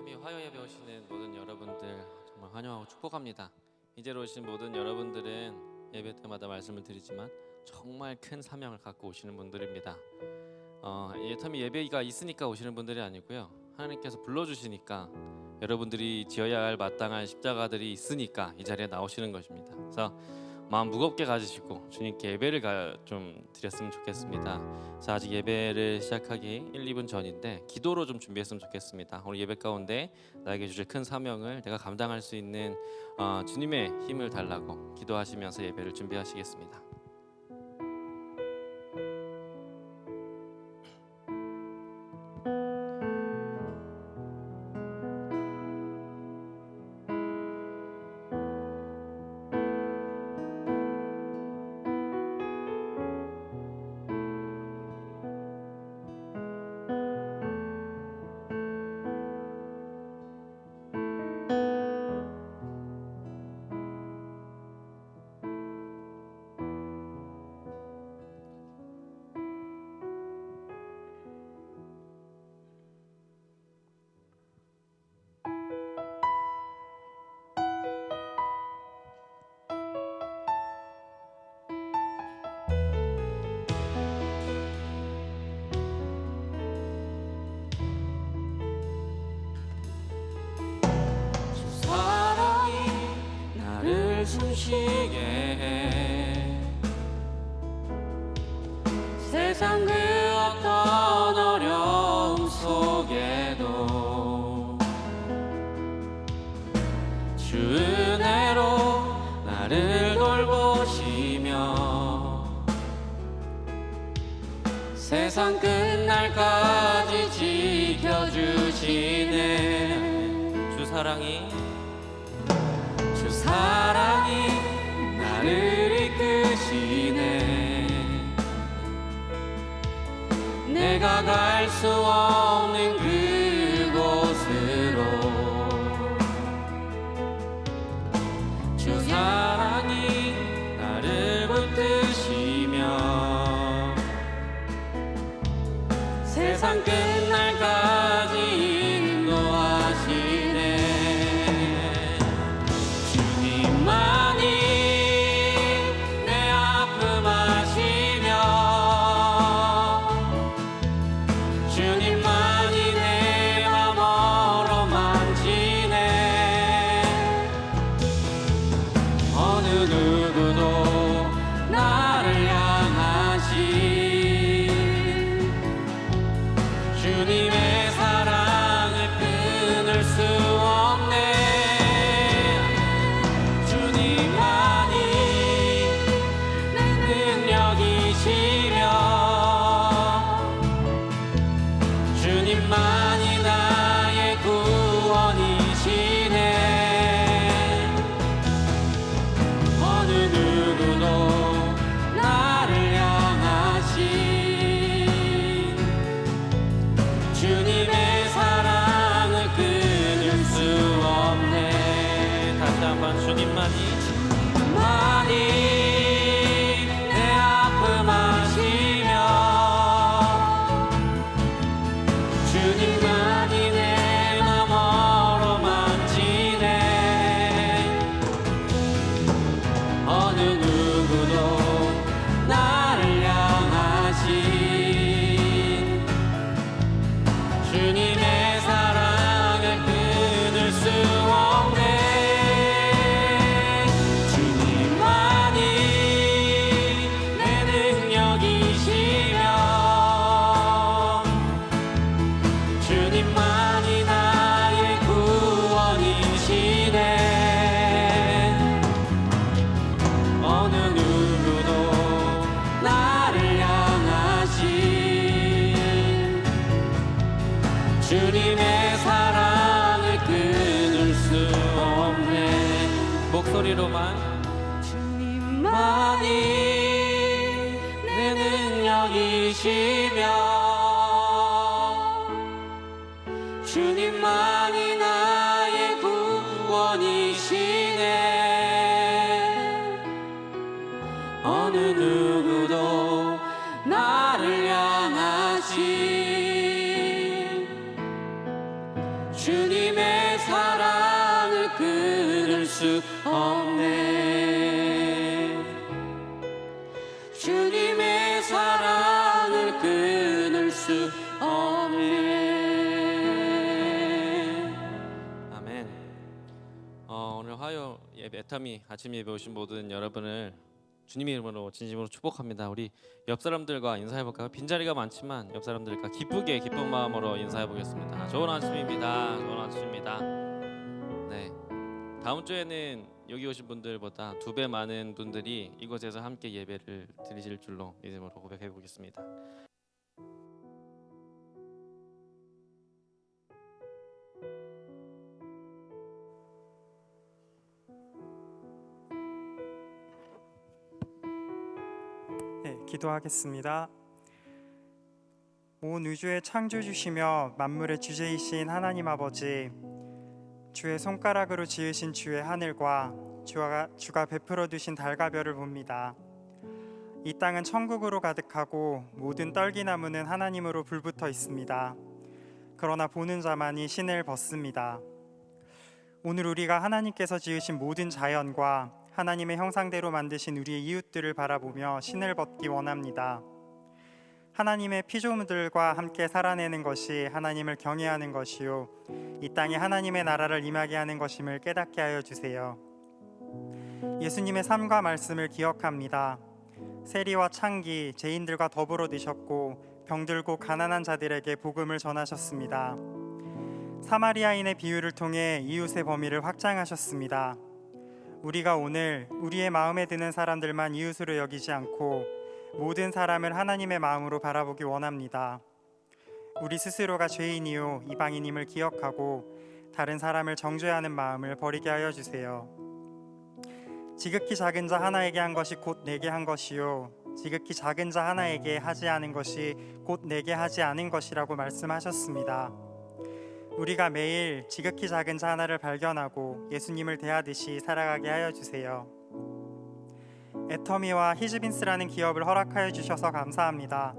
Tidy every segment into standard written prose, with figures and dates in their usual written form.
예탐이 화요 예배 오시는 모든 여러분들 정말 환영하고 축복합니다. 이제로 오신 모든 여러분들은 예배 때마다 말씀을 드리지만 정말 큰 사명을 갖고 오시는 분들입니다. 예탐이 예배가 있으니까 오시는 분들이 아니고요, 하나님께서 불러주시니까, 여러분들이 지어야 할 마땅한 십자가들이 있으니까 이 자리에 나오시는 것입니다. 그래서 마음 무겁게 가지시고 주님께 예배를 좀 드렸으면 좋겠습니다. 그래서 아직 예배를 시작하기 1, 2분 전인데 기도로 좀 준비했으면 좋겠습니다. 오늘 예배 가운데 나에게 주실 큰 사명을 내가 감당할 수 있는 주님의 힘을 달라고 기도하시면서 예배를 준비하시겠습니다. 숨쉬게 해. 세상 그 어떤 어려움 속에도 주 은혜로 나를 돌보시며 세상 끝날까지 지켜주시네. 주 사랑이 나를 이끄시네. 내가 갈 수 없는 그곳으로 주 사랑이 나를 붙드시며 세상 끝날까지 목소리로만 주님만이 내 능력이시며 주님만이 나의 구원이시네. 어느 누구도 나를 향하신 주님의 사랑을 끊을 수 없네. 주님의 사랑을 끊을 수 없네. 아멘. 오늘 화요 예배 애터미 아침 예배 오신 모든 여러분을 주님의 이름으로 진심으로 축복합니다. 우리 옆 사람들과 인사해 볼까요? 빈자리가 많지만 옆 사람들과 기쁘게 기쁜 마음으로 인사해 보겠습니다. 좋은 아침입니다. 좋은 아침입니다. 네, 다음 주에는 여기 오신 분들보다 2배 많은 분들이 이곳에서 함께 예배를 드리실 줄로 믿음으로 고백해 보겠습니다. 네, 기도하겠습니다. 온 우주의 창조주시며 만물의 주제이신 하나님 아버지, 주의 손가락으로 지으신 주의 하늘과 주가 베풀어 두신 달과 별을 봅니다. 이 땅은 천국으로 가득하고 모든 떨기나무는 하나님으로 불붙어 있습니다. 그러나 보는 자만이 신을 벗습니다. 오늘 우리가 하나님께서 지으신 모든 자연과 하나님의 형상대로 만드신 우리의 이웃들을 바라보며 신을 벗기 원합니다. 하나님의 피조물들과 함께 살아내는 것이 하나님을 경외하는 것이요, 이 땅에 하나님의 나라를 임하게 하는 것임을 깨닫게 하여 주세요. 예수님의 삶과 말씀을 기억합니다. 세리와 창기, 죄인들과 더불어 드셨고 병들고 가난한 자들에게 복음을 전하셨습니다. 사마리아인의 비유를 통해 이웃의 범위를 확장하셨습니다. 우리가 오늘 우리의 마음에 드는 사람들만 이웃으로 여기지 않고 모든 사람을 하나님의 마음으로 바라보기 원합니다. 우리 스스로가 죄인이요 이방인임을 기억하고 다른 사람을 정죄하는 마음을 버리게 하여 주세요. 지극히 작은 자 하나에게 한 것이 곧 내게 한 것이요, 지극히 작은 자 하나에게 하지 않은 것이 곧 내게 하지 않은 것이라고 말씀하셨습니다. 우리가 매일 지극히 작은 자 하나를 발견하고 예수님을 대하듯이 살아가게 하여 주세요. 애터미와 히즈빈스라는 기업을 허락하여 주셔서 감사합니다.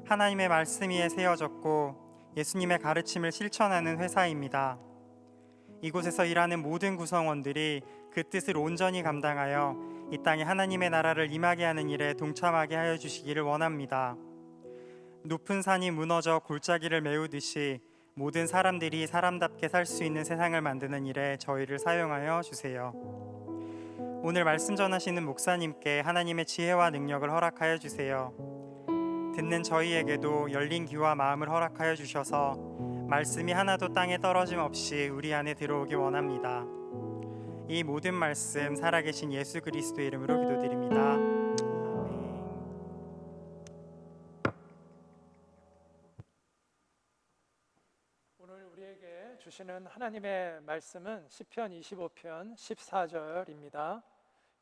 하나님의 말씀 위에 세워졌고 예수님의 가르침을 실천하는 회사입니다. 이곳에서 일하는 모든 구성원들이 그 뜻을 온전히 감당하여 이 땅에 하나님의 나라를 임하게 하는 일에 동참하게 하여 주시기를 원합니다. 높은 산이 무너져 골짜기를 메우듯이 모든 사람들이 사람답게 살 수 있는 세상을 만드는 일에 저희를 사용하여 주세요. 오늘 말씀 전하시는 목사님께 하나님의 지혜와 능력을 허락하여 주세요. 듣는 저희에게도 열린 귀와 마음을 허락하여 주셔서 말씀이 하나도 땅에 떨어짐 없이 우리 안에 들어오기 원합니다. 이 모든 말씀 살아계신 예수 그리스도의 이름으로 기도드립니다. 아멘. 오늘 우리에게 주시는 하나님의 말씀은 시편 25편 14절입니다.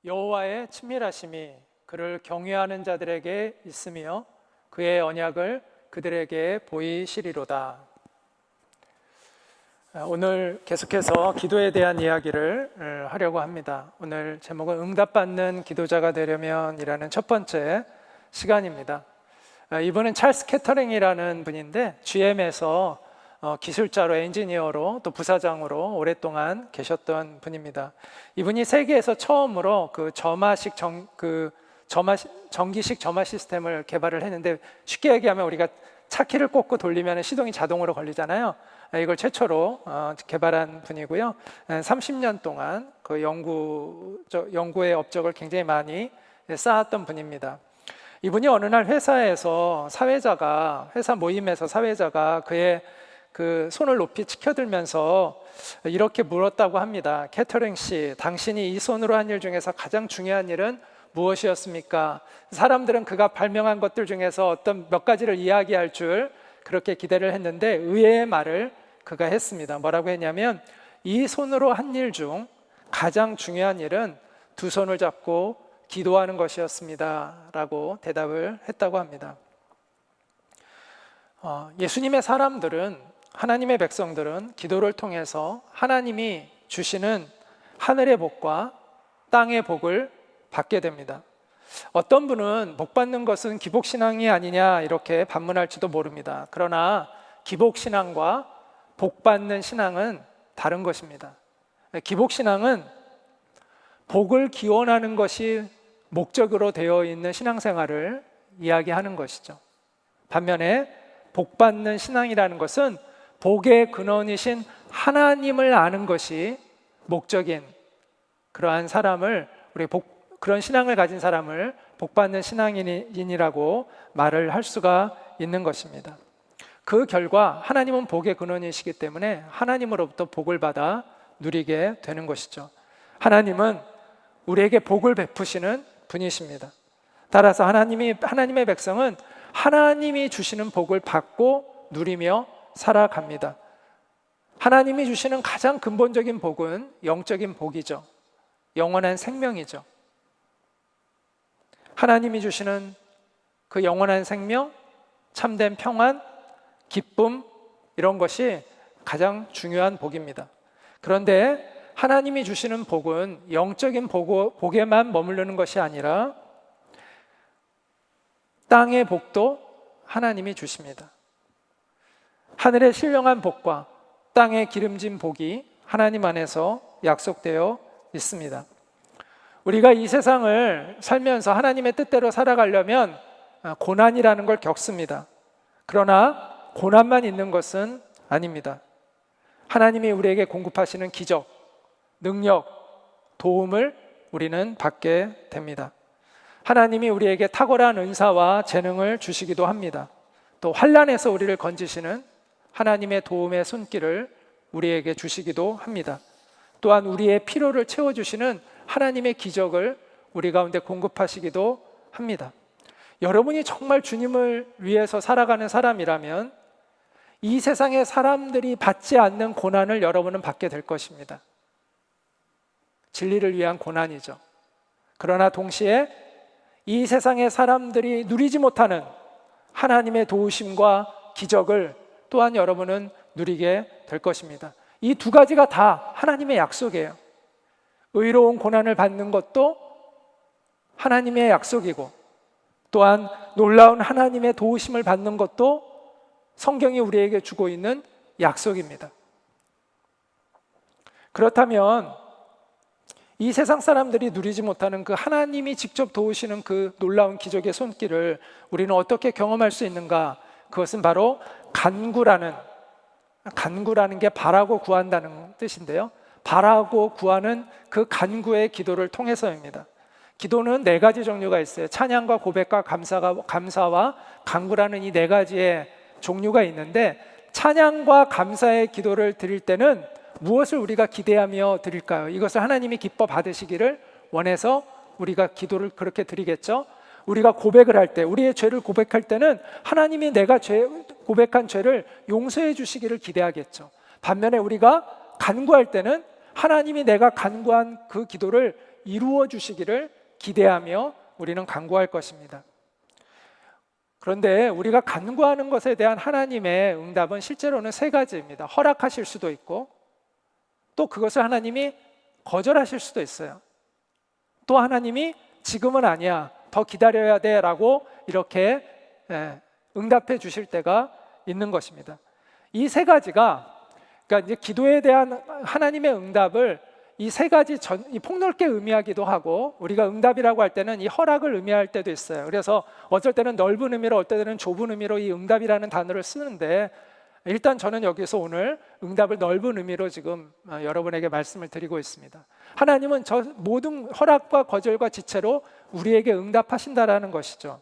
여호와의 친밀하심이 그를 경외하는 자들에게 있으며 그의 언약을 그들에게 보이시리로다. 오늘 계속해서 기도에 대한 이야기를 하려고 합니다. 오늘 제목은 응답받는 기도자가 되려면이라는 첫 번째 시간입니다. 이분은 찰스 캐터링이라는 분인데 GM에서 기술자로, 엔지니어로, 또 부사장으로 오랫동안 계셨던 분입니다. 이분이 세계에서 처음으로 전기식 점화 시스템을 개발을 했는데, 쉽게 얘기하면 우리가 차키를 꽂고 돌리면 시동이 자동으로 걸리잖아요. 이걸 최초로 개발한 분이고요. 30년 동안 그 연구의 업적을 굉장히 많이 쌓았던 분입니다. 이분이 어느 날 회사 모임에서 사회자가 그의 그 손을 높이 치켜들면서 이렇게 물었다고 합니다. 캐터링 씨, 당신이 이 손으로 한 일 중에서 가장 중요한 일은 무엇이었습니까? 사람들은 그가 발명한 것들 중에서 어떤 몇 가지를 이야기할 줄 그렇게 기대를 했는데 의외의 말을 그가 했습니다. 뭐라고 했냐면, 이 손으로 한 일 중 가장 중요한 일은 두 손을 잡고 기도하는 것이었습니다 라고 대답을 했다고 합니다. 예수님의 하나님의 백성들은 기도를 통해서 하나님이 주시는 하늘의 복과 땅의 복을 받게 됩니다. 어떤 분은 복 받는 것은 기복신앙이 아니냐 이렇게 반문할지도 모릅니다. 그러나 기복신앙과 복 받는 신앙은 다른 것입니다. 기복 신앙은 복을 기원하는 것이 목적으로 되어 있는 신앙생활을 이야기하는 것이죠. 반면에 복 받는 신앙이라는 것은 복의 근원이신 하나님을 아는 것이 목적인 그러한 사람을 그런 신앙을 가진 사람을 복 받는 신앙인이라고 말을 할 수가 있는 것입니다. 그 결과 하나님은 복의 근원이시기 때문에 하나님으로부터 복을 받아 누리게 되는 것이죠. 하나님은 우리에게 복을 베푸시는 분이십니다. 따라서 하나님의 백성은 하나님이 주시는 복을 받고 누리며 살아갑니다. 하나님이 주시는 가장 근본적인 복은 영적인 복이죠. 영원한 생명이죠. 하나님이 주시는 그 영원한 생명, 참된 평안, 기쁨, 이런 것이 가장 중요한 복입니다. 그런데 하나님이 주시는 복은 영적인 복에만 머무르는 것이 아니라 땅의 복도 하나님이 주십니다. 하늘의 신령한 복과 땅의 기름진 복이 하나님 안에서 약속되어 있습니다. 우리가 이 세상을 살면서 하나님의 뜻대로 살아가려면 고난이라는 걸 겪습니다. 그러나 고난만 있는 것은 아닙니다. 하나님이 우리에게 공급하시는 기적, 능력, 도움을 우리는 받게 됩니다. 하나님이 우리에게 탁월한 은사와 재능을 주시기도 합니다. 또 환난에서 우리를 건지시는 하나님의 도움의 손길을 우리에게 주시기도 합니다. 또한 우리의 필요를 채워주시는 하나님의 기적을 우리 가운데 공급하시기도 합니다. 여러분이 정말 주님을 위해서 살아가는 사람이라면 이 세상의 사람들이 받지 않는 고난을 여러분은 받게 될 것입니다. 진리를 위한 고난이죠. 그러나 동시에 이 세상의 사람들이 누리지 못하는 하나님의 도우심과 기적을 또한 여러분은 누리게 될 것입니다. 이 두 가지가 다 하나님의 약속이에요. 의로운 고난을 받는 것도 하나님의 약속이고, 또한 놀라운 하나님의 도우심을 받는 것도 성경이 우리에게 주고 있는 약속입니다. 그렇다면 이 세상 사람들이 누리지 못하는 그 하나님이 직접 도우시는 그 놀라운 기적의 손길을 우리는 어떻게 경험할 수 있는가? 그것은 바로 간구라는 게 바라고 구한다는 뜻인데요. 바라고 구하는 그 간구의 기도를 통해서입니다. 기도는 네 가지 종류가 있어요. 찬양과 고백과 감사와 간구라는 이 네 가지의 종류가 있는데, 찬양과 감사의 기도를 드릴 때는 무엇을 우리가 기대하며 드릴까요? 이것을 하나님이 기뻐 받으시기를 원해서 우리가 기도를 그렇게 드리겠죠. 우리가 고백을 할 때, 우리의 죄를 고백할 때는 하나님이 내가 고백한 죄를 용서해 주시기를 기대하겠죠. 반면에 우리가 간구할 때는 하나님이 내가 간구한 그 기도를 이루어 주시기를 기대하며 우리는 간구할 것입니다. 그런데 우리가 간구하는 것에 대한 하나님의 응답은 실제로는 세 가지입니다. 허락하실 수도 있고, 또 그것을 하나님이 거절하실 수도 있어요. 또 하나님이 지금은 아니야, 더 기다려야 돼 라고 이렇게 응답해 주실 때가 있는 것입니다. 이 세 가지가, 그러니까 이제 기도에 대한 하나님의 응답을 이 세 가지 이 폭넓게 의미하기도 하고, 우리가 응답이라고 할 때는 이 허락을 의미할 때도 있어요. 그래서 어쩔 때는 넓은 의미로, 어떨 때는 좁은 의미로 이 응답이라는 단어를 쓰는데, 일단 저는 여기서 오늘 응답을 넓은 의미로 지금 여러분에게 말씀을 드리고 있습니다. 하나님은 저 모든 허락과 거절과 지체로 우리에게 응답하신다라는 것이죠.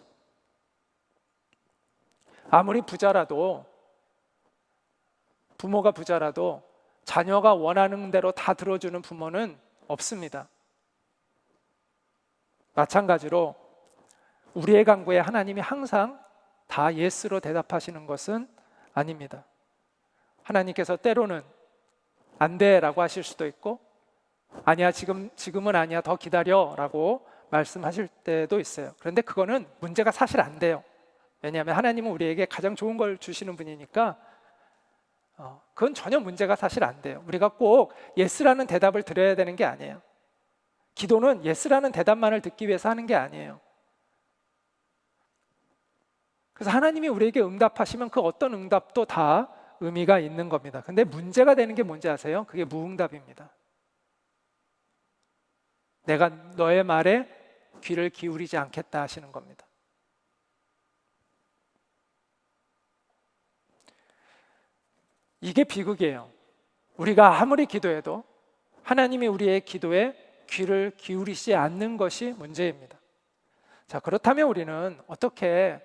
아무리 부자라도, 부모가 부자라도 자녀가 원하는 대로 다 들어주는 부모는 없습니다. 마찬가지로 우리의 간구에 하나님이 항상 다 예스로 대답하시는 것은 아닙니다. 하나님께서 때로는 안 돼 라고 하실 수도 있고, 아니야, 지금은 아니야, 더 기다려 라고 말씀하실 때도 있어요. 그런데 그거는 문제가 사실 안 돼요. 왜냐하면 하나님은 우리에게 가장 좋은 걸 주시는 분이니까 그건 전혀 문제가 사실 안 돼요. 우리가 꼭 예스라는 대답을 드려야 되는 게 아니에요. 기도는 예스라는 대답만을 듣기 위해서 하는 게 아니에요. 그래서 하나님이 우리에게 응답하시면 그 어떤 응답도 다 의미가 있는 겁니다. 근데 문제가 되는 게 뭔지 아세요? 그게 무응답입니다. 내가 너의 말에 귀를 기울이지 않겠다 하시는 겁니다. 이게 비극이에요. 우리가 아무리 기도해도 하나님이 우리의 기도에 귀를 기울이지 않는 것이 문제입니다. 자, 그렇다면 우리는 어떻게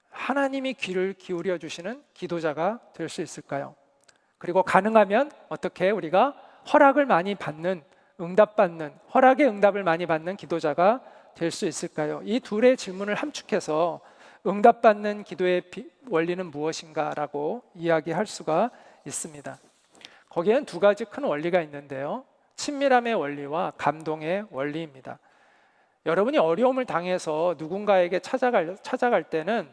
하나님이 귀를 기울여 주시는 기도자가 될 수 있을까요? 그리고 가능하면 어떻게 우리가 허락을 많이 받는, 응답받는, 허락의 응답을 많이 받는 기도자가 될 수 있을까요? 이 둘의 질문을 함축해서 응답받는 기도의 원리는 무엇인가라고 이야기할 수가 있습니다. 거기에는 두 가지 큰 원리가 있는데요. 친밀함의 원리와 감동의 원리입니다. 여러분이 어려움을 당해서 누군가에게 찾아갈 때는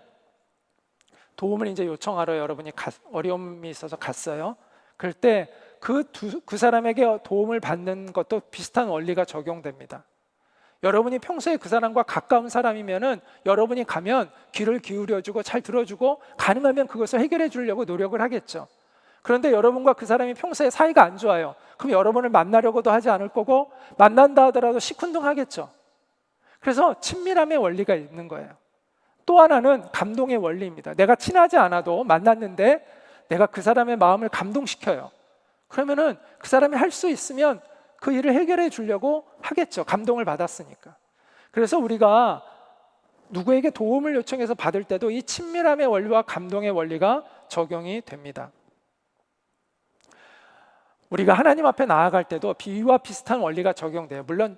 도움을 이제 요청하러 여러분이 어려움이 있어서 갔어요. 그럴 때 그 사람에게 도움을 받는 것도 비슷한 원리가 적용됩니다. 여러분이 평소에 그 사람과 가까운 사람이면은 여러분이 가면 귀를 기울여주고 잘 들어주고 가능하면 그것을 해결해 주려고 노력을 하겠죠. 그런데 여러분과 그 사람이 평소에 사이가 안 좋아요. 그럼 여러분을 만나려고도 하지 않을 거고 만난다 하더라도 시큰둥하겠죠. 그래서 친밀함의 원리가 있는 거예요. 또 하나는 감동의 원리입니다. 내가 친하지 않아도 만났는데 내가 그 사람의 마음을 감동시켜요. 그러면은 그 사람이 할 수 있으면 그 일을 해결해 주려고 하겠죠. 감동을 받았으니까. 그래서 우리가 누구에게 도움을 요청해서 받을 때도 이 친밀함의 원리와 감동의 원리가 적용이 됩니다. 우리가 하나님 앞에 나아갈 때도 비유와 비슷한 원리가 적용돼요. 물론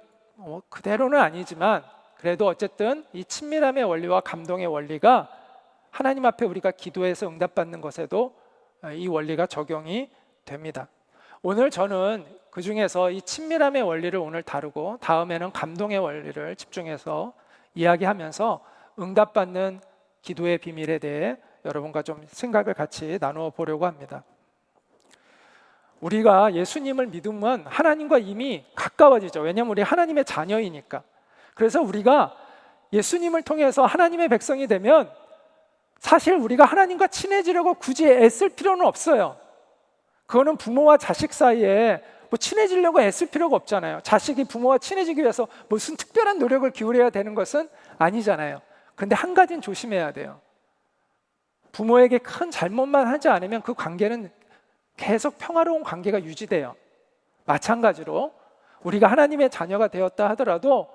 그대로는 아니지만 그래도 어쨌든 이 친밀함의 원리와 감동의 원리가 하나님 앞에 우리가 기도해서 응답받는 것에도 이 원리가 적용이 됩니다. 오늘 저는 그 중에서 이 친밀함의 원리를 오늘 다루고 다음에는 감동의 원리를 집중해서 이야기하면서 응답받는 기도의 비밀에 대해 여러분과 좀 생각을 같이 나누어 보려고 합니다. 우리가 예수님을 믿으면 하나님과 이미 가까워지죠. 왜냐하면 우리 하나님의 자녀이니까. 그래서 우리가 예수님을 통해서 하나님의 백성이 되면 사실 우리가 하나님과 친해지려고 굳이 애쓸 필요는 없어요. 그거는 부모와 자식 사이에 뭐 친해지려고 애쓸 필요가 없잖아요. 자식이 부모와 친해지기 위해서 무슨 특별한 노력을 기울여야 되는 것은 아니잖아요. 그런데 한 가지는 조심해야 돼요. 부모에게 큰 잘못만 하지 않으면 그 관계는 계속 평화로운 관계가 유지돼요. 마찬가지로 우리가 하나님의 자녀가 되었다 하더라도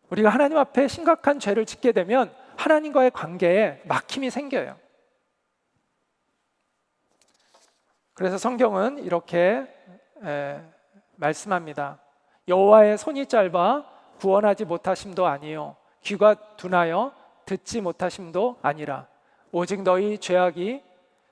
우리가 하나님 앞에 심각한 죄를 짓게 되면 하나님과의 관계에 막힘이 생겨요. 그래서 성경은 이렇게 말씀합니다. 여호와의 손이 짧아 구원하지 못하심도 아니요 귀가 둔하여 듣지 못하심도 아니라 오직 너희 죄악이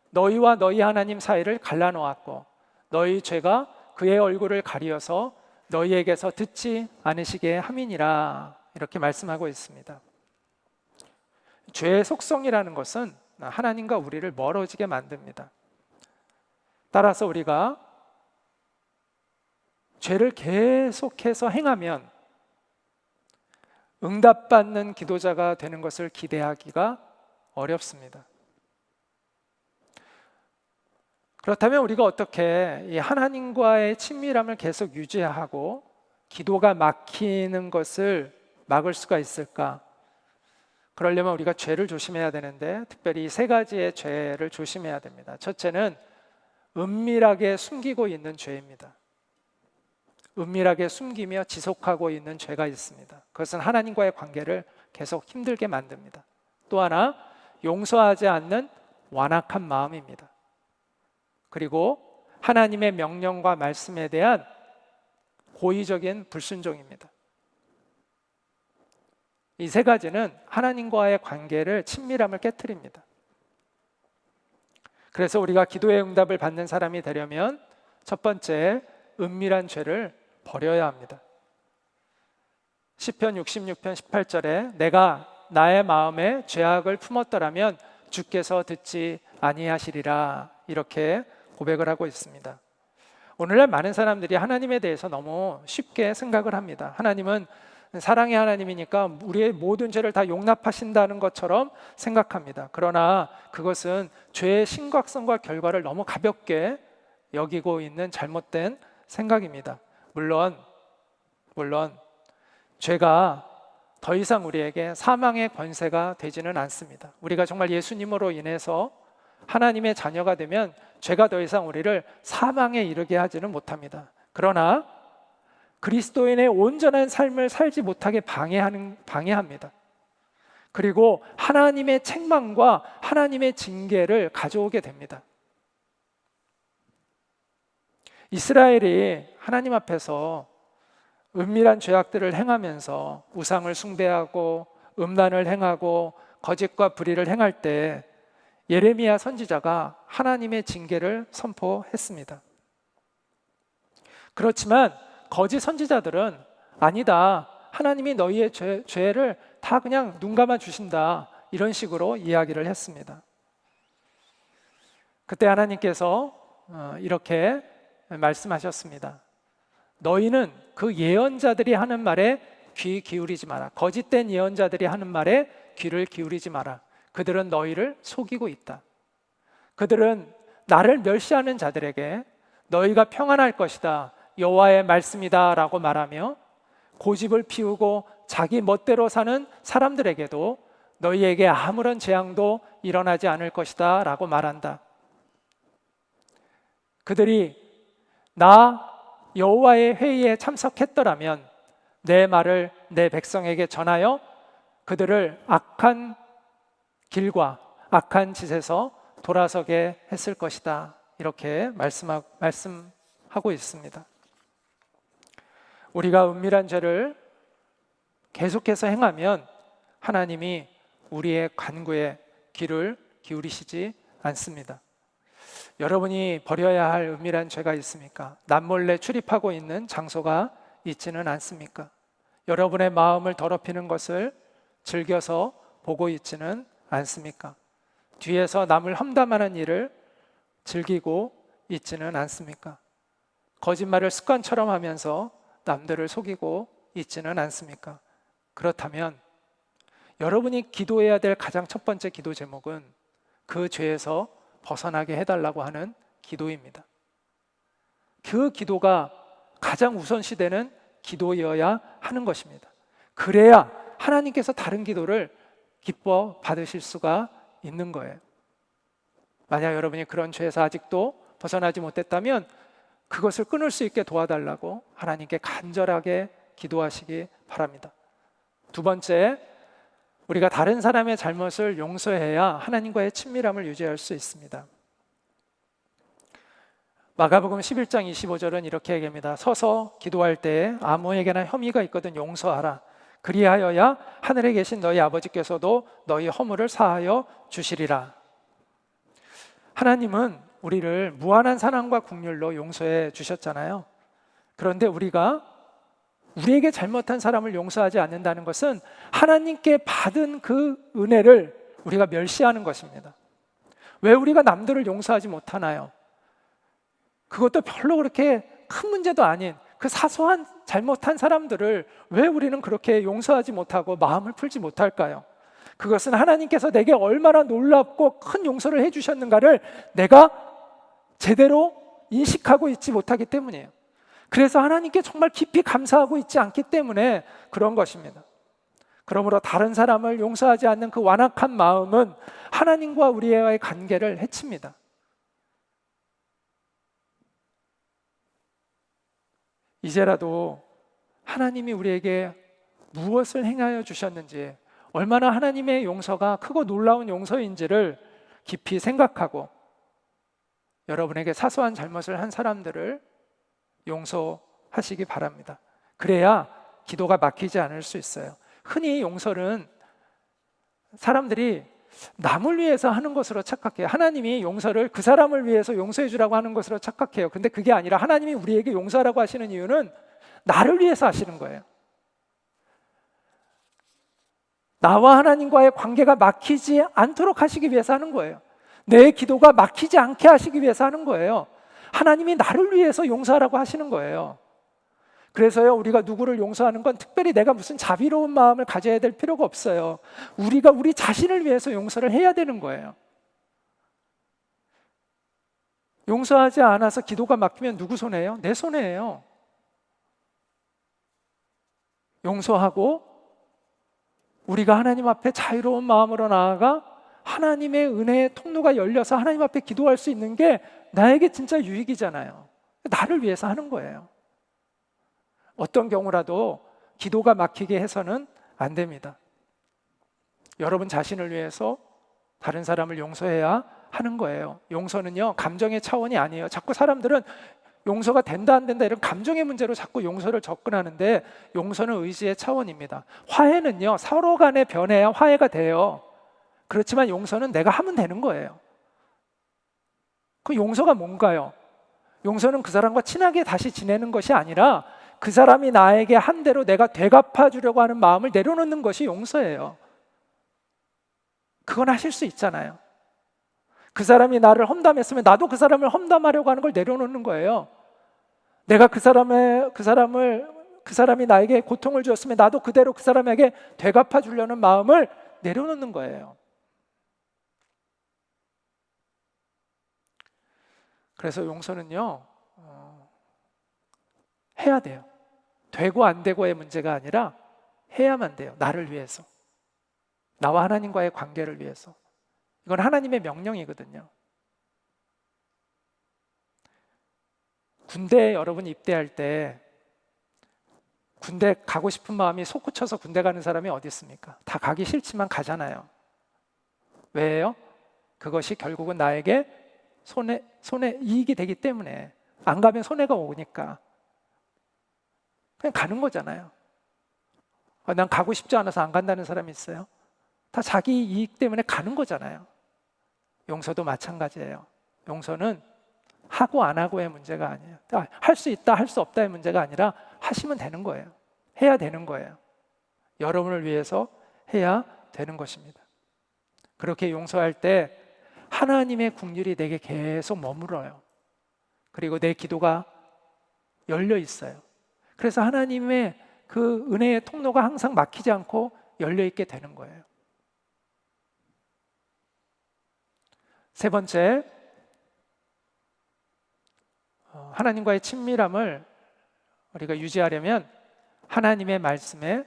너희와 너희 하나님 사이를 갈라놓았고 너희 죄가 그의 얼굴을 가리어서 너희에게서 듣지 않으시게 함이니라 이렇게 말씀하고 있습니다. 죄의 속성이라는 것은 하나님과 우리를 멀어지게 만듭니다. 따라서 우리가 죄를 계속해서 행하면 응답받는 기도자가 되는 것을 기대하기가 어렵습니다. 그렇다면 우리가 어떻게 이 하나님과의 친밀함을 계속 유지하고 기도가 막히는 것을 막을 수가 있을까? 그러려면 우리가 죄를 조심해야 되는데 특별히 세 가지의 죄를 조심해야 됩니다. 첫째는 은밀하게 숨기고 있는 죄입니다. 은밀하게 숨기며 지속하고 있는 죄가 있습니다. 그것은 하나님과의 관계를 계속 힘들게 만듭니다. 또 하나, 용서하지 않는 완악한 마음입니다. 그리고 하나님의 명령과 말씀에 대한 고의적인 불순종입니다. 이 세 가지는 하나님과의 관계를 친밀함을 깨트립니다. 그래서 우리가 기도의 응답을 받는 사람이 되려면 첫 번째, 은밀한 죄를 버려야 합니다. 시편 66편 18절에 내가 나의 마음에 죄악을 품었더라면 주께서 듣지 아니하시리라 이렇게 고백을 하고 있습니다. 오늘날 많은 사람들이 하나님에 대해서 너무 쉽게 생각을 합니다. 하나님은 사랑의 하나님이니까 우리의 모든 죄를 다 용납하신다는 것처럼 생각합니다. 그러나 그것은 죄의 심각성과 결과를 너무 가볍게 여기고 있는 잘못된 생각입니다. 물론 죄가 더 이상 우리에게 사망의 권세가 되지는 않습니다. 우리가 정말 예수님으로 인해서 하나님의 자녀가 되면 죄가 더 이상 우리를 사망에 이르게 하지는 못합니다. 그러나 그리스도인의 온전한 삶을 살지 못하게 방해합니다. 그리고 하나님의 책망과 하나님의 징계를 가져오게 됩니다. 이스라엘이 하나님 앞에서 은밀한 죄악들을 행하면서 우상을 숭배하고 음란을 행하고 거짓과 불의를 행할 때 예레미야 선지자가 하나님의 징계를 선포했습니다. 그렇지만 거짓 선지자들은 아니다, 하나님이 너희의 죄를 다 그냥 눈 감아 주신다, 이런 식으로 이야기를 했습니다. 그때 하나님께서 이렇게 말씀하셨습니다. 너희는 그 예언자들이 하는 말에 귀 기울이지 마라. 거짓된 예언자들이 하는 말에 귀를 기울이지 마라. 그들은 너희를 속이고 있다. 그들은 나를 멸시하는 자들에게 너희가 평안할 것이다, 여호와의 말씀이다 라고 말하며 고집을 피우고 자기 멋대로 사는 사람들에게도 너희에게 아무런 재앙도 일어나지 않을 것이다 라고 말한다. 그들이 나 여호와의 회의에 참석했더라면 내 말을 내 백성에게 전하여 그들을 악한 길과 악한 짓에서 돌아서게 했을 것이다, 이렇게 말씀하고 있습니다. 우리가 은밀한 죄를 계속해서 행하면 하나님이 우리의 간구에 귀를 기울이시지 않습니다. 여러분이 버려야 할 은밀한 죄가 있습니까? 남몰래 출입하고 있는 장소가 있지는 않습니까? 여러분의 마음을 더럽히는 것을 즐겨서 보고 있지는 않습니까? 뒤에서 남을 험담하는 일을 즐기고 있지는 않습니까? 거짓말을 습관처럼 하면서 남들을 속이고 있지는 않습니까? 그렇다면 여러분이 기도해야 될 가장 첫 번째 기도 제목은 그 죄에서 벗어나게 해달라고 하는 기도입니다. 그 기도가 가장 우선시되는 기도여야 하는 것입니다. 그래야 하나님께서 다른 기도를 기뻐 받으실 수가 있는 거예요. 만약 여러분이 그런 죄에서 아직도 벗어나지 못했다면 그것을 끊을 수 있게 도와달라고 하나님께 간절하게 기도하시기 바랍니다. 두 번째, 우리가 다른 사람의 잘못을 용서해야 하나님과의 친밀함을 유지할 수 있습니다. 마가복음 11장 25절은 이렇게 얘기합니다. 서서 기도할 때 아무에게나 혐의가 있거든 용서하라. 그리하여야 하늘에 계신 너희 아버지께서도 너희 허물을 사하여 주시리라. 하나님은 우리를 무한한 사랑과 긍휼로 용서해 주셨잖아요. 그런데 우리에게 잘못한 사람을 용서하지 않는다는 것은 하나님께 받은 그 은혜를 우리가 멸시하는 것입니다. 왜 우리가 남들을 용서하지 못하나요? 그것도 별로 그렇게 큰 문제도 아닌 그 사소한 잘못한 사람들을 왜 우리는 그렇게 용서하지 못하고 마음을 풀지 못할까요? 그것은 하나님께서 내게 얼마나 놀랍고 큰 용서를 해주셨는가를 내가 제대로 인식하고 있지 못하기 때문이에요. 그래서 하나님께 정말 깊이 감사하고 있지 않기 때문에 그런 것입니다. 그러므로 다른 사람을 용서하지 않는 그 완악한 마음은 하나님과 우리와의 관계를 해칩니다. 이제라도 하나님이 우리에게 무엇을 행하여 주셨는지, 얼마나 하나님의 용서가 크고 놀라운 용서인지를 깊이 생각하고 여러분에게 사소한 잘못을 한 사람들을 용서하시기 바랍니다. 그래야 기도가 막히지 않을 수 있어요. 흔히 용서는 사람들이 남을 위해서 하는 것으로 착각해요. 하나님이 용서를 그 사람을 위해서 용서해 주라고 하는 것으로 착각해요. 근데 그게 아니라 하나님이 우리에게 용서하라고 하시는 이유는 나를 위해서 하시는 거예요. 나와 하나님과의 관계가 막히지 않도록 하시기 위해서 하는 거예요. 내 기도가 막히지 않게 하시기 위해서 하는 거예요. 하나님이 나를 위해서 용서하라고 하시는 거예요. 그래서요, 우리가 누구를 용서하는 건 특별히 내가 무슨 자비로운 마음을 가져야 될 필요가 없어요. 우리가 우리 자신을 위해서 용서를 해야 되는 거예요. 용서하지 않아서 기도가 막히면 누구 손해예요? 내 손해예요. 용서하고 우리가 하나님 앞에 자유로운 마음으로 나아가 하나님의 은혜의 통로가 열려서 하나님 앞에 기도할 수 있는 게 나에게 진짜 유익이잖아요. 나를 위해서 하는 거예요. 어떤 경우라도 기도가 막히게 해서는 안 됩니다. 여러분 자신을 위해서 다른 사람을 용서해야 하는 거예요. 용서는요, 감정의 차원이 아니에요. 자꾸 사람들은 용서가 된다 안 된다 이런 감정의 문제로 자꾸 용서를 접근하는데, 용서는 의지의 차원입니다. 화해는요, 서로 간에 변해야 화해가 돼요. 그렇지만 용서는 내가 하면 되는 거예요. 그 용서가 뭔가요? 용서는 그 사람과 친하게 다시 지내는 것이 아니라 그 사람이 나에게 한 대로 내가 되갚아 주려고 하는 마음을 내려놓는 것이 용서예요. 그건 하실 수 있잖아요. 그 사람이 나를 험담했으면 나도 그 사람을 험담하려고 하는 걸 내려놓는 거예요. 내가 그 사람이 나에게 고통을 주었으면 나도 그대로 그 사람에게 되갚아 주려는 마음을 내려놓는 거예요. 그래서 용서는요, 해야 돼요. 되고 안 되고의 문제가 아니라 해야만 돼요. 나를 위해서, 나와 하나님과의 관계를 위해서. 이건 하나님의 명령이거든요. 군대에 여러분 입대할 때 군대 가고 싶은 마음이 솟구쳐서 군대 가는 사람이 어디 있습니까? 다 가기 싫지만 가잖아요. 왜요? 그것이 결국은 나에게 손해 이익이 되기 때문에. 안 가면 손해가 오니까 그냥 가는 거잖아요. 난 가고 싶지 않아서 안 간다는 사람이 있어요? 다 자기 이익 때문에 가는 거잖아요. 용서도 마찬가지예요. 용서는 하고 안 하고의 문제가 아니에요. 할 수 있다, 할 수 없다의 문제가 아니라 하시면 되는 거예요. 해야 되는 거예요. 여러분을 위해서 해야 되는 것입니다. 그렇게 용서할 때 하나님의 긍휼이 내게 계속 머물러요. 그리고 내 기도가 열려 있어요. 그래서 하나님의 그 은혜의 통로가 항상 막히지 않고 열려 있게 되는 거예요. 세 번째, 하나님과의 친밀함을 우리가 유지하려면 하나님의 말씀에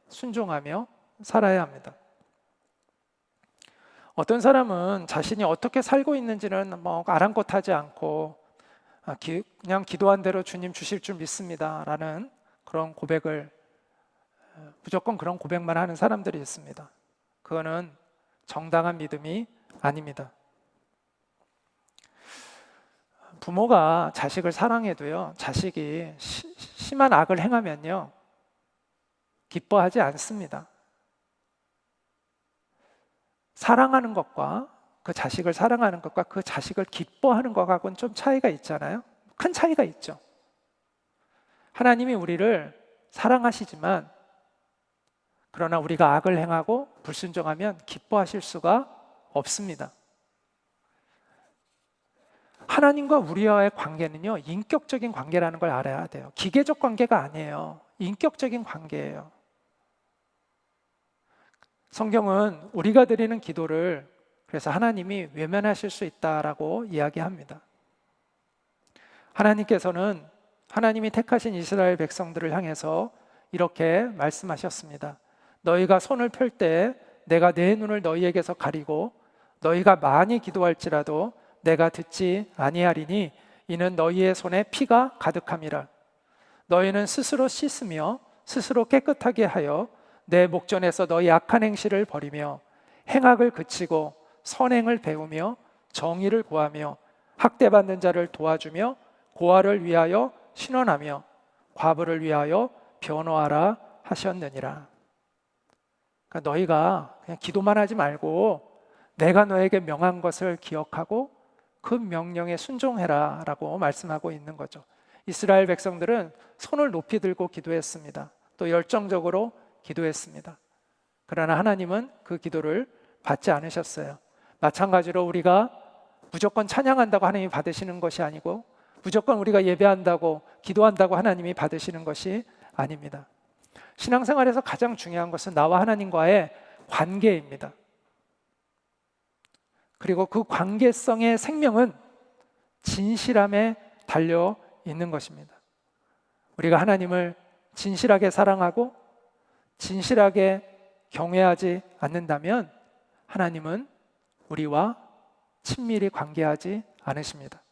순종하며 살아야 합니다. 어떤 사람은 자신이 어떻게 살고 있는지는 아랑곳하지 않고 그냥 기도한 대로 주님 주실 줄 믿습니다 라는 그런 고백을, 무조건 그런 고백만 하는 사람들이 있습니다. 그거는 정당한 믿음이 아닙니다. 부모가 자식을 사랑해도요, 자식이 심한 악을 행하면요, 기뻐하지 않습니다. 사랑하는 것과 그 자식을 사랑하는 것과 그 자식을 기뻐하는 것하고는 좀 차이가 있잖아요. 큰 차이가 있죠. 하나님이 우리를 사랑하시지만, 그러나 우리가 악을 행하고 불순종하면 기뻐하실 수가 없습니다. 하나님과 우리와의 관계는요, 인격적인 관계라는 걸 알아야 돼요. 기계적 관계가 아니에요. 인격적인 관계예요. 성경은 우리가 드리는 기도를 그래서 하나님이 외면하실 수 있다라고 이야기합니다. 하나님께서는 하나님이 택하신 이스라엘 백성들을 향해서 이렇게 말씀하셨습니다. 너희가 손을 펼 때 내가 내 눈을 너희에게서 가리고 너희가 많이 기도할지라도 내가 듣지 아니하리니 이는 너희의 손에 피가 가득함이라. 너희는 스스로 씻으며 스스로 깨끗하게 하여 내 목전에서 너희 악한 행실을 버리며 행악을 그치고 선행을 배우며 정의를 구하며 학대받는 자를 도와주며 고아를 위하여 신원하며 과부를 위하여 변호하라 하셨느니라. 그러니까 너희가 그냥 기도만 하지 말고 내가 너에게 명한 것을 기억하고 그 명령에 순종해라 라고 말씀하고 있는 거죠. 이스라엘 백성들은 손을 높이 들고 기도했습니다. 또 열정적으로 기도했습니다. 그러나 하나님은 그 기도를 받지 않으셨어요. 마찬가지로 우리가 무조건 찬양한다고 하나님이 받으시는 것이 아니고 무조건 우리가 예배한다고 기도한다고 하나님이 받으시는 것이 아닙니다. 신앙생활에서 가장 중요한 것은 나와 하나님과의 관계입니다. 그리고 그 관계성의 생명은 진실함에 달려 있는 것입니다. 우리가 하나님을 진실하게 사랑하고 진실하게 경외하지 않는다면 하나님은 우리와 친밀히 관계하지 않으십니다.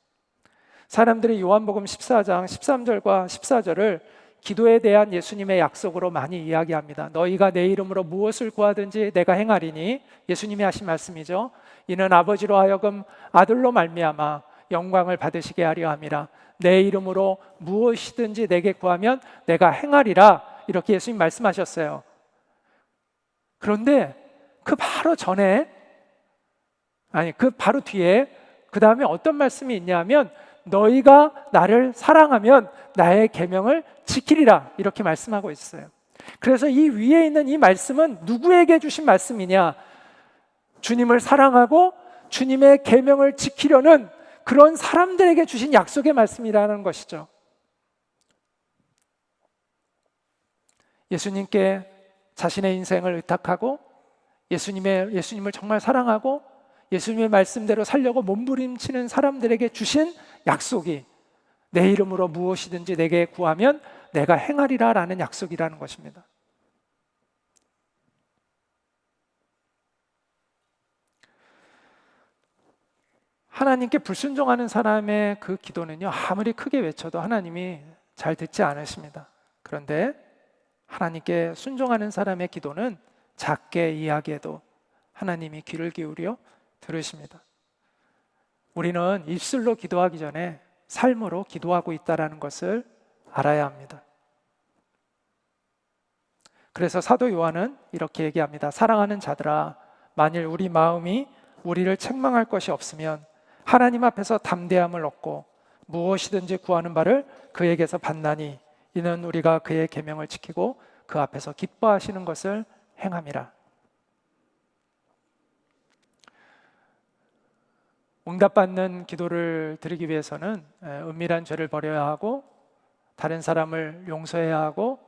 사람들이 요한복음 14장 13절과 14절을 기도에 대한 예수님의 약속으로 많이 이야기합니다. 너희가 내 이름으로 무엇을 구하든지 내가 행하리니, 예수님이 하신 말씀이죠. 이는 아버지로 하여금 아들로 말미암아 영광을 받으시게 하려 함이라. 내 이름으로 무엇이든지 내게 구하면 내가 행하리라, 이렇게 예수님 말씀하셨어요. 그런데 그 바로 전에, 그 바로 뒤에 그 다음에 어떤 말씀이 있냐면 너희가 나를 사랑하면 나의 계명을 지키리라, 이렇게 말씀하고 있어요. 그래서 이 위에 있는 이 말씀은 누구에게 주신 말씀이냐? 주님을 사랑하고 주님의 계명을 지키려는 그런 사람들에게 주신 약속의 말씀이라는 것이죠. 예수님께 자신의 인생을 의탁하고 예수님을 정말 사랑하고 예수님의 말씀대로 살려고 몸부림치는 사람들에게 주신 약속이 내 이름으로 무엇이든지 내게 구하면 내가 행하리라 라는 약속이라는 것입니다. 하나님께 불순종하는 사람의 그 기도는요, 아무리 크게 외쳐도 하나님이 잘 듣지 않으십니다. 그런데 하나님께 순종하는 사람의 기도는 작게 이야기해도 하나님이 귀를 기울여 들으십니다. 우리는 입술로 기도하기 전에 삶으로 기도하고 있다는 것을 알아야 합니다. 그래서 사도 요한은 이렇게 얘기합니다. 사랑하는 자들아, 만일 우리 마음이 우리를 책망할 것이 없으면 하나님 앞에서 담대함을 얻고 무엇이든지 구하는 바를 그에게서 받나니, 이는 우리가 그의 계명을 지키고 그 앞에서 기뻐하시는 것을 행함이라. 응답받는 기도를 드리기 위해서는 은밀한 죄를 버려야 하고 다른 사람을 용서해야 하고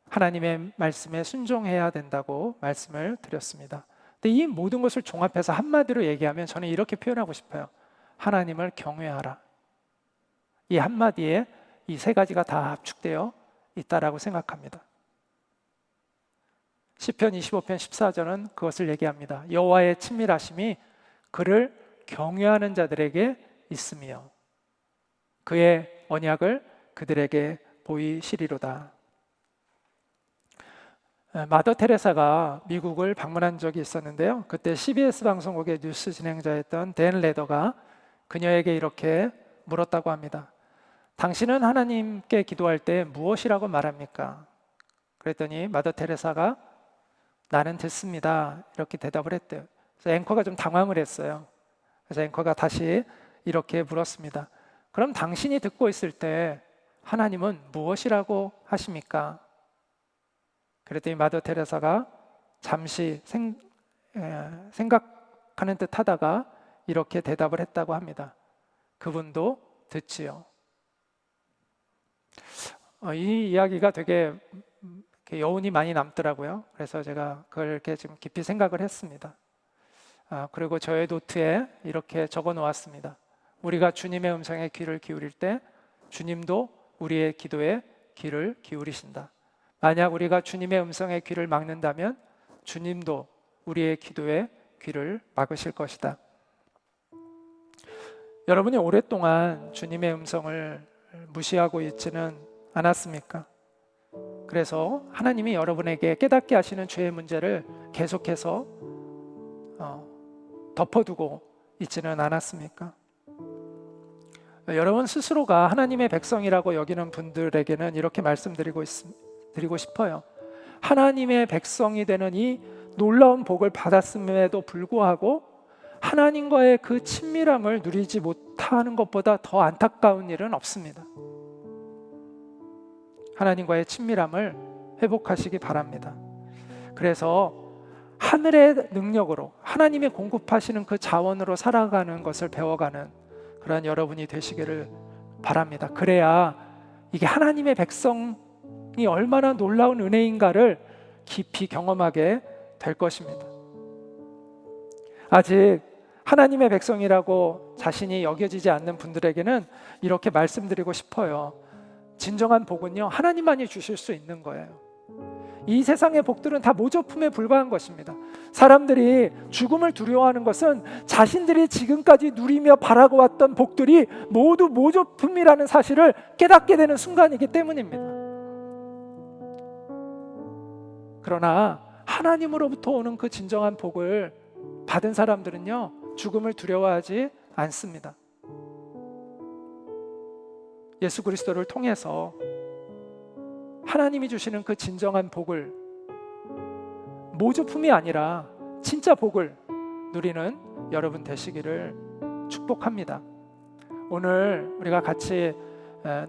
하나님의 말씀에 순종해야 된다고 말씀을 드렸습니다. 근데 이 모든 것을 종합해서 한마디로 얘기하면 저는 이렇게 표현하고 싶어요. 하나님을 경외하라. 이 한마디에 이 세 가지가 다 합축되어 있다라고 생각합니다. 시편 25편 14절은 그것을 얘기합니다. 여호와의 친밀하심이 그를 경외하는 자들에게 있으며 그의 언약을 그들에게 보이시리로다. 마더 테레사가 미국을 방문한 적이 있었는데요. 그때 CBS 방송국의 뉴스 진행자였던 댄 레더가 그녀에게 이렇게 물었다고 합니다. 당신은 하나님께 기도할 때 무엇이라고 말합니까? 그랬더니 마더 테레사가 나는 듣습니다, 이렇게 대답을 했대요. 그래서 앵커가 좀 당황을 했어요. 그래서 앵커가 다시 이렇게 물었습니다. 그럼 당신이 듣고 있을 때 하나님은 무엇이라고 하십니까? 그랬더니 마더 테레사가 잠시 생각하는 듯 하다가 이렇게 대답을 했다고 합니다. 그분도 듣지요. 이 이야기가 되게 여운이 많이 남더라고요. 그래서 제가 그걸 이렇게 좀 깊이 생각을 했습니다. 그리고 저의 노트에 이렇게 적어 놓았습니다. 우리가 주님의 음성에 귀를 기울일 때 주님도 우리의 기도에 귀를 기울이신다. 만약 우리가 주님의 음성에 귀를 막는다면 주님도 우리의 기도에 귀를 막으실 것이다. 여러분이 오랫동안 주님의 음성을 무시하고 있지는 않았습니까? 그래서 하나님이 여러분에게 깨닫게 하시는 죄의 문제를 계속해서 덮어두고 있지는 않았습니까? 여러분 스스로가 하나님의 백성이라고 여기는 분들에게는 이렇게 말씀드리고 싶어요. 하나님의 백성이 되는 이 놀라운 복을 받았음에도 불구하고 하나님과의 그 친밀함을 누리지 못하는 것보다 더 안타까운 일은 없습니다. 하나님과의 친밀함을 회복하시기 바랍니다. 그래서 하늘의 능력으로 하나님이 공급하시는 그 자원으로 살아가는 것을 배워가는 그런 여러분이 되시기를 바랍니다. 그래야 이게 하나님의 백성이 얼마나 놀라운 은혜인가를 깊이 경험하게 될 것입니다. 아직 하나님의 백성이라고 자신이 여겨지지 않는 분들에게는 이렇게 말씀드리고 싶어요. 진정한 복은요, 하나님만이 주실 수 있는 거예요. 이 세상의 복들은 다 모조품에 불과한 것입니다. 사람들이 죽음을 두려워하는 것은 자신들이 지금까지 누리며 바라고 왔던 복들이 모두 모조품이라는 사실을 깨닫게 되는 순간이기 때문입니다. 그러나 하나님으로부터 오는 그 진정한 복을 받은 사람들은요, 죽음을 두려워하지 않습니다. 예수 그리스도를 통해서 하나님이 주시는 그 진정한 복을, 모조품이 아니라 진짜 복을 누리는 여러분 되시기를 축복합니다. 오늘 우리가 같이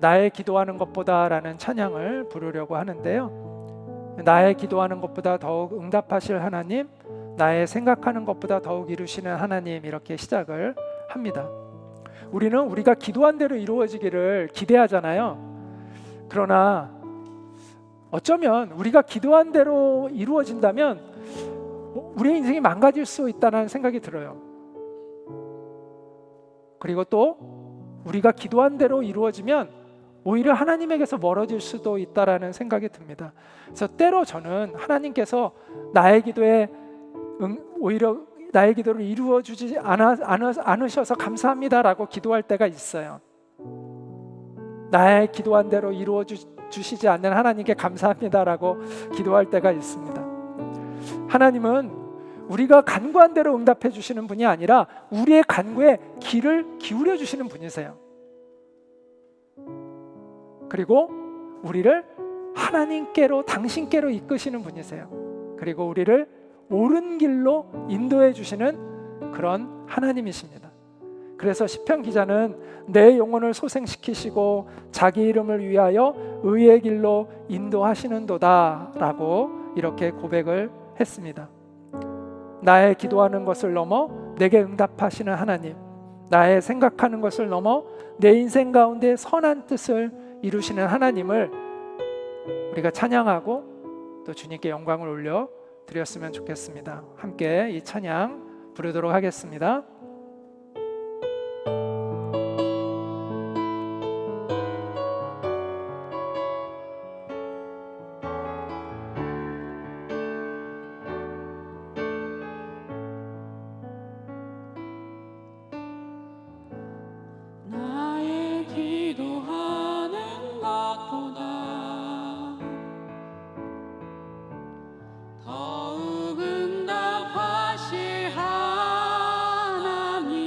나의 기도하는 것보다 라는 찬양을 부르려고 하는데요, 나의 기도하는 것보다 더욱 응답하실 하나님, 나의 생각하는 것보다 더욱 이루시는 하나님, 이렇게 시작을 합니다. 우리는 우리가 기도한 대로 이루어지기를 기대하잖아요. 그러나 어쩌면 우리가 기도한 대로 이루어진다면 우리의 인생이 망가질 수 있다는 생각이 들어요. 그리고 또 우리가 기도한 대로 이루어지면 오히려 하나님에게서 멀어질 수도 있다라는 생각이 듭니다. 그래서 때로 저는 하나님께서 나의 기도에 오히려 나의 기도를 이루어주지 않으셔서 감사합니다라고 기도할 때가 있어요. 나의 기도한 대로 이루어주시지 않는 하나님께 감사합니다라고 기도할 때가 있습니다. 하나님은 우리가 간구한 대로 응답해 주시는 분이 아니라 우리의 간구에 귀를 기울여 주시는 분이세요. 그리고 우리를 하나님께로, 당신께로 이끄시는 분이세요. 그리고 우리를 옳은 길로 인도해 주시는 그런 하나님이십니다. 그래서 시편 기자는 내 영혼을 소생시키시고 자기 이름을 위하여 의의 길로 인도하시는도다 라고 이렇게 고백을 했습니다. 나의 기도하는 것을 넘어 내게 응답하시는 하나님, 나의 생각하는 것을 넘어 내 인생 가운데 선한 뜻을 이루시는 하나님을 우리가 찬양하고 또 주님께 영광을 올려 드렸으면 좋겠습니다. 함께 이 찬양 부르도록 하겠습니다. 나의 기도하는 것보다 더욱 응답하실 하나님,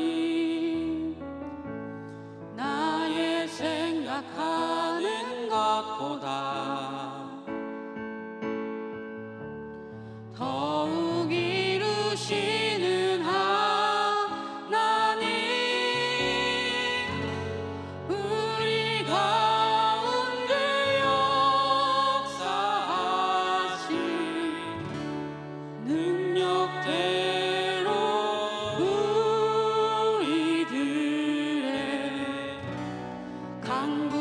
나의 생각하는 것보다 더욱 이루시는 하나님, 우리 가운데 역사하신 능력대로 우리들의 간구함을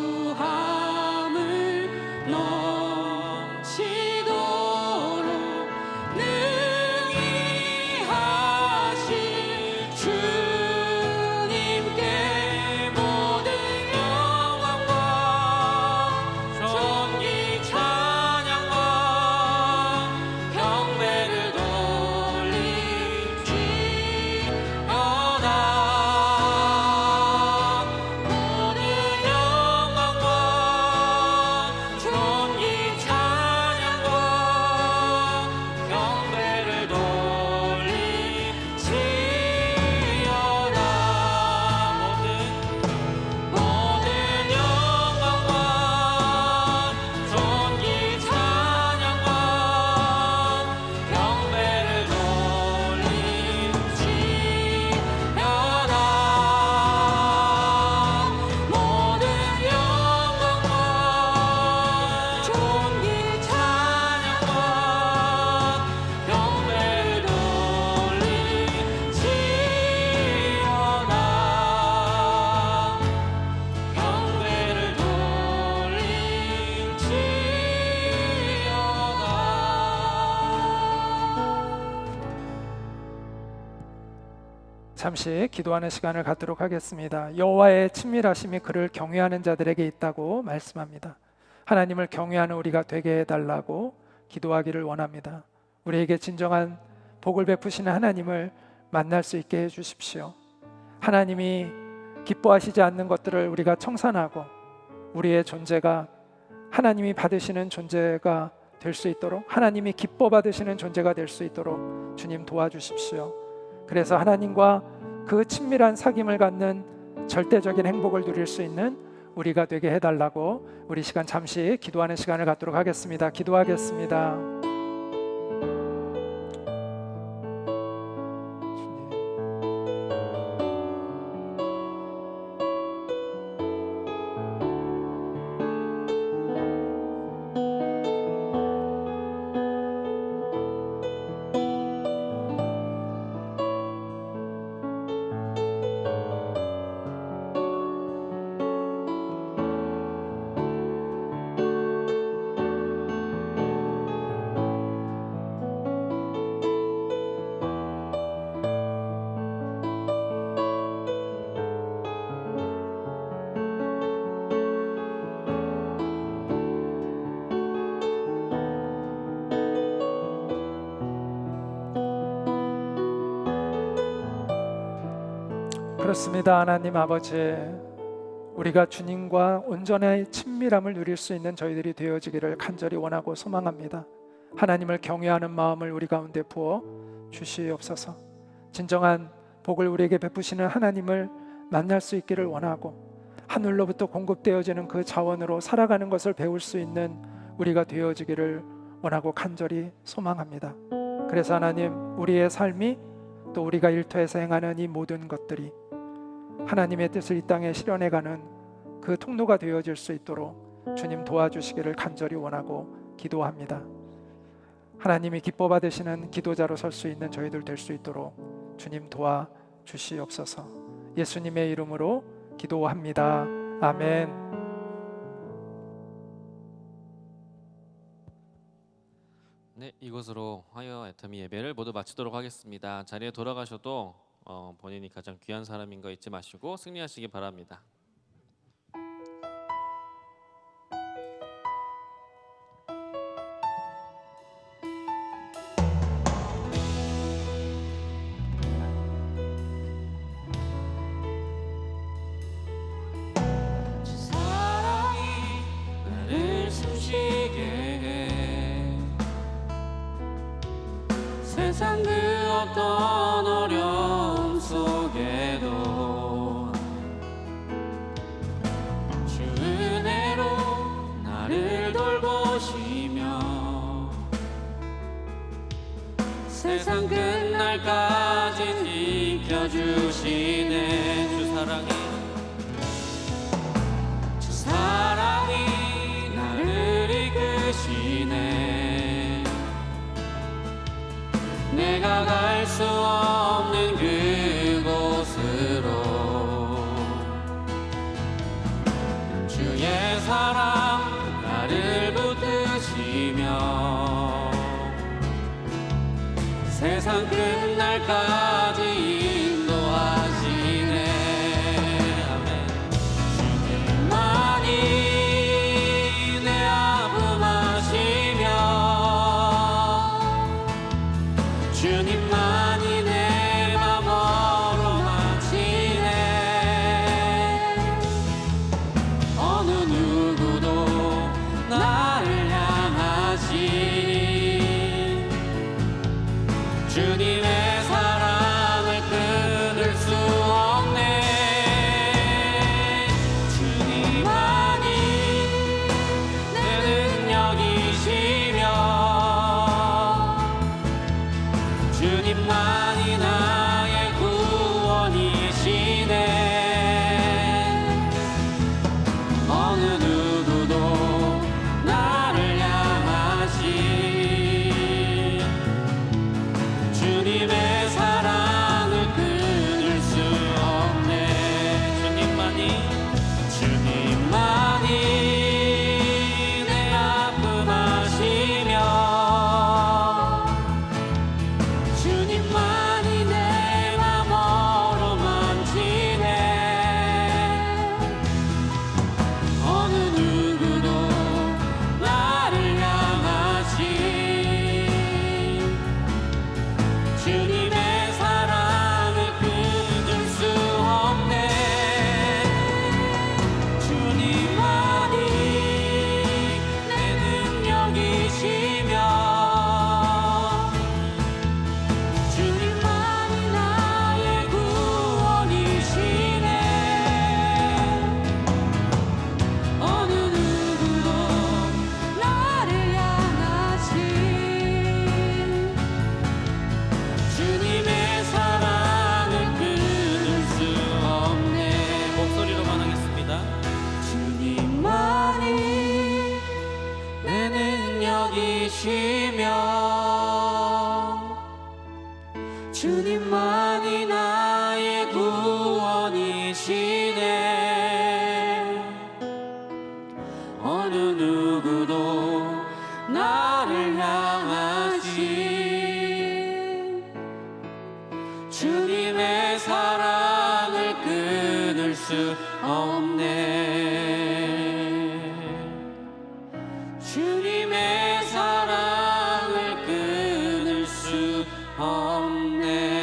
잠시 기도하는 시간을 갖도록 하겠습니다. 여호와의 친밀하심이 그를 경외하는 자들에게 있다고 말씀합니다. 하나님을 경외하는 우리가 되게 해달라고 기도하기를 원합니다. 우리에게 진정한 복을 베푸시는 하나님을 만날 수 있게 해주십시오. 하나님이 기뻐하시지 않는 것들을 우리가 청산하고 우리의 존재가 하나님이 받으시는 존재가 될 수 있도록, 하나님이 기뻐 받으시는 존재가 될 수 있도록 주님 도와주십시오. 그래서 하나님과 그 친밀한 사귐을 갖는 절대적인 행복을 누릴 수 있는 우리가 되게 해달라고 우리 시간 잠시 기도하는 시간을 갖도록 하겠습니다. 기도하겠습니다. 그렇습니다. 하나님 아버지, 우리가 주님과 온전한 친밀함을 누릴 수 있는 저희들이 되어지기를 간절히 원하고 소망합니다. 하나님을 경외하는 마음을 우리 가운데 부어 주시옵소서. 진정한 복을 우리에게 베푸시는 하나님을 만날 수 있기를 원하고 하늘로부터 공급되어지는 그 자원으로 살아가는 것을 배울 수 있는 우리가 되어지기를 원하고 간절히 소망합니다. 그래서 하나님, 우리의 삶이 또 우리가 일터에서 행하는 이 모든 것들이 하나님의 뜻을 이 땅에 실현해가는 그 통로가 되어질 수 있도록 주님 도와주시기를 간절히 원하고 기도합니다. 하나님이 기뻐 받으시는 기도자로 설 수 있는 저희들 될 수 있도록 주님 도와주시옵소서. 예수님의 이름으로 기도합니다. 아멘. 네, 이것으로 화요 애터미 예배를 모두 마치도록 하겠습니다. 자리에 돌아가셔도 본인이 가장 귀한 사람인 거 잊지 마시고 승리하시기 바랍니다. 주 사랑이 나를 숨쉬게 해 세상 그 어떤 어려움 속에도 주 은혜로 나를 돌보시며 세상 끝날까지 지켜주시네. 주 사랑이 나를 이끄시네. 내가 갈 수 없는 그곳으로 주의 사랑 나를 붙드시며 세상 끝날까지 인도하시네. 아멘. 주님만이 내 아픔 아시며 주님만이 내 맘 어루만지네. 어느 누구도 나를 향하신 주님의 사랑을 끊을 수 없네. 주님만이 내 능력이시며 주님만이 나의 구원이시네. 어느 누구도 나를 향하신 주님의 사랑을 끊을 수 없네. 주님만이 내 아픔 아시며 주님만이 내 맘 어느 누구도 나를 향하신 주님의 사랑을 끊을 수 없네. 주님만이 내 능력이시며 주님만이 나의 구원이시네. 어느 누구도 나를 향하신 주님의 사랑을 끊을 수 없네. 목소리로만 하겠습니다. 주님만이 내 능력이시며 주님만이 나의 구원이시네. 어느 누구도 나를 향하신 주님의 사랑을 끊을 수 없네. 주님의 사랑을 끊을 수 없네.